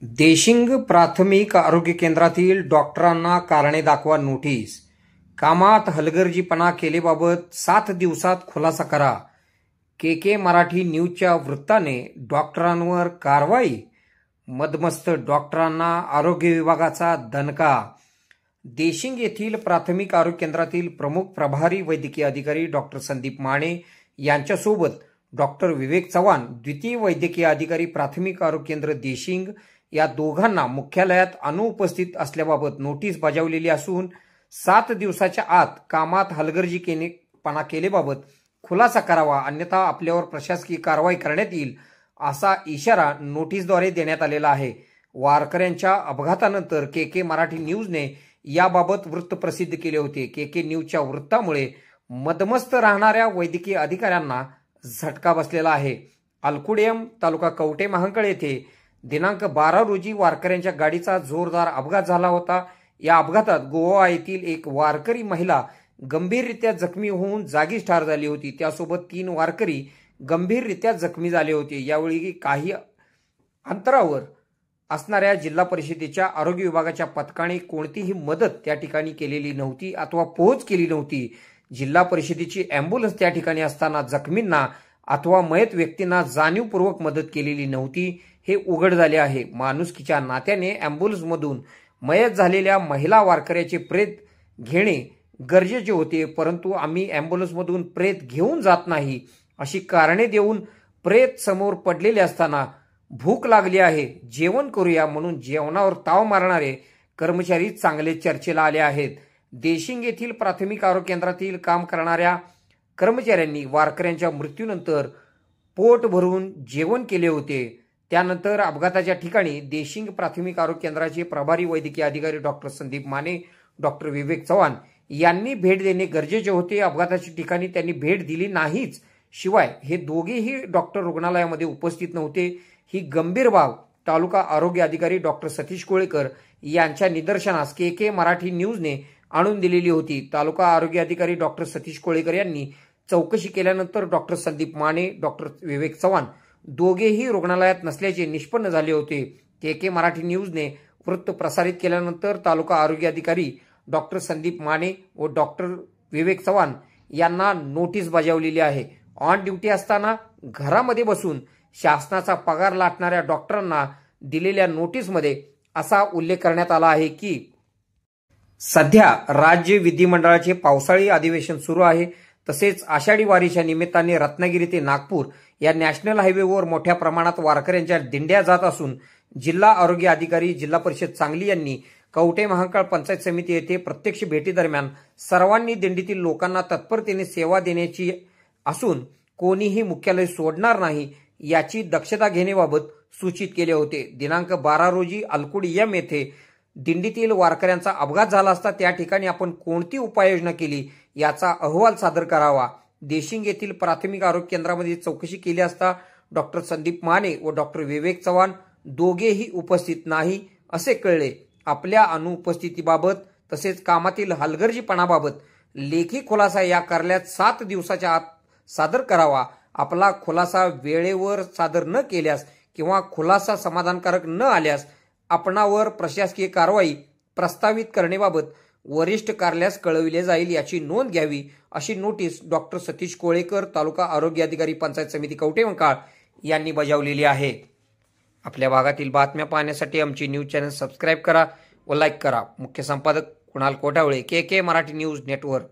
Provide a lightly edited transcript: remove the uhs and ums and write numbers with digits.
देशिंग प्राथमिक आरोग्य केंद्रातील डॉक्टरांना कारणे दाखवा नोटीस. कामात हलगर्जीपणा केल्याबाबत 7 दिवसात खुलासा करा. के मराठी न्यूजच्या वृत्ताने डॉक्टरांवर कारवाई. मदमस्त डॉक्टरांना आरोग्य विभागाचा दणका. देशिंग येथील प्राथमिक आरोग्य केंद्रातील प्रमुख प्रभारी वैद्यकीय अधिकारी डॉक्टर संदीप माने यांच्यासोबत डॉक्टर विवेक चव्हाण द्वितीय वैद्यकीय अधिकारी प्राथमिक आरोग्य केंद्र देशिंग या दोघांना मुख्यालयात अनुपस्थित असल्याबाबत नोटीस बजावलेली असून 7 दिवसाच्या आत कामात हलगर्जीपणा केल्याबाबत खुलासा करावा, अन्यथा आपल्यावर प्रशासकीय कारवाई करण्यात येईल असा इशारा नोटीसद्वारे देण्यात आलेला आहे. वारकऱ्यांच्या अपघातानंतर के मराठी न्यूजने याबाबत वृत्त प्रसिद्ध केले होते. के न्यूजच्या वृत्तामुळे मदमस्त राहणाऱ्या वैद्यकीय अधिकाऱ्यांना झटका बसलेला आहे. अलकुडेम तालुका कवटे महांकळ येथे दिनांक 12 रोजी वारकऱ्यांच्या गाडीचा जोरदार अपघात झाला होता. या अपघातात गोवा येथील एक वारकरी महिला गंभीररित्या जखमी होऊन जागीच ठार झाली होती. त्यासोबत 3 वारकरी गंभीररित्या जखमी झाले होते. यावेळी काही अंतरावर असणाऱ्या जिल्हा परिषदेच्या आरोग्य विभागाच्या पथकाने कोणतीही मदत त्या ठिकाणी केलेली नव्हती अथवा पोहोच केली नव्हती. जिल्हा परिषदेची अँब्युलन्स त्या ठिकाणी असताना जखमींना अथवा मयत व्यक्तींना जाणीवपूर्वक मदत केलेली नव्हती हे उघड झाले आहे. माणुसकीच्या नात्याने अँब्युलन्समधून मयत झालेल्या महिला वारकऱ्याचे प्रेत घेणे गरजेचे होते, परंतु आम्ही अँब्युलन्समधून प्रेत घेऊन जात नाही अशी कारणे देऊन प्रेत समोर पडलेले असताना भूक लागली आहे, जेवण करूया म्हणून जेवणावर ताव मारणारे कर्मचारी चांगले चर्चेला आले आहेत. देशिंग येथील प्राथमिक आरोग्य केंद्रातील काम करणाऱ्या कर्मचाऱ्यांनी वारकऱ्यांच्या मृत्यूनंतर पोट भरून जेवण केले होते. त्यानंतर अपघाताच्या ठिकाणी देशिंग प्राथमिक आरोग्य केंद्राचे प्रभारी वैद्यकीय अधिकारी डॉक्टर संदीप माने, डॉक्टर विवेक चव्हाण यांनी भेट देणे गरजेचे होते. अपघाताच्या ठिकाणी त्यांनी भेट दिली नाहीच. शिवाय हे दोघेही डॉक्टर रुग्णालयामध्ये उपस्थित नव्हते. ही गंभीर बाब तालुका आरोग्य अधिकारी डॉक्टर सतीश कोळेकर यांच्या निदर्शनास के मराठी न्यूजने आणून दिलेली होती. तालुका आरोग्य अधिकारी डॉक्टर सतीश कोळेकर यांनी चौकशी केल्यानंतर डॉक्टर संदीप माने, डॉक्टर विवेक चव्हाण दोघेही रुग्णालयात नसल्याचे निष्पन्न झाले होते. के मराठी न्यूजने वृत्त प्रसारित केल्यानंतर तालुका आरोग्य अधिकारी डॉक्टर संदीप माने व डॉक्टर विवेक चव्हाण यांना नोटीस बजावलेली आहे. ऑन ड्युटी असताना घरामध्ये बसून शासनाचा पगार लाटणाऱ्या डॉक्टरांना दिलेल्या नोटीसमध्ये असा उल्लेख करण्यात आला आहे की सध्या राज्य विधिमंडळाचे पावसाळी अधिवेशन सुरू आहे. तसेच आषाढी वारीच्या निमित्ताने रत्नागिरी ते नागपूर या नॅशनल हायवेवर मोठ्या प्रमाणात वारकऱ्यांच्या दिंड्या जात असून जिल्हा आरोग्य अधिकारी जिल्हा परिषद सांगली यांनी कवटे महांकाळ पंचायत समिती येथे प्रत्यक्ष भेटीदरम्यान सर्वांनी दिंडीतील लोकांना तत्परतेने सेवा देण्याची असून कोणीही मुख्यालय सोडणार नाही याची दक्षता घेण्याबाबत सूचित केले होते. दिनांक 12 रोजी अलकुडेम येथे दिंडीतील वारकऱ्यांचा अपघात झाला असता त्या ठिकाणी आपण कोणती उपाययोजना केली याचा अहवाल सादर करावा. देशिंग येथील प्राथमिक आरोग्य केंद्रामध्ये चौकशी केली असता डॉक्टर संदीप माने व डॉक्टर विवेक चव्हाण दोघेही उपस्थित नाही असे कळले. आपल्या अनुपस्थितीबाबत तसेच कामातील हलगर्जीपणाबाबत लेखी खुलासा या कार्यालयात 7 दिवसाच्या आत सादर करावा. आपला खुलासा वेळेवर सादर न केल्यास किंवा खुलासा समाधानकारक न आल्यास आपणावर प्रशासकीय कारवाई प्रस्तावित करण्याबाबत वरिष्ठ कार्यालयास कळविले जाईल याची नोंद घ्यावी अशी नोटीस डॉक्टर सतीश कोळेकर तालुका आरोग्य अधिकारी पंचायत समिती कवटे महांकाळ यांनी बजावलेली आहे. आपल्या भागातील बातम्या पाहण्यासाठी आमची न्यूज चॅनल सबस्क्राईब करा व लाईक करा. मुख्य संपादक कुणाल कोठावळे, के मराठी न्यूज नेटवर्क.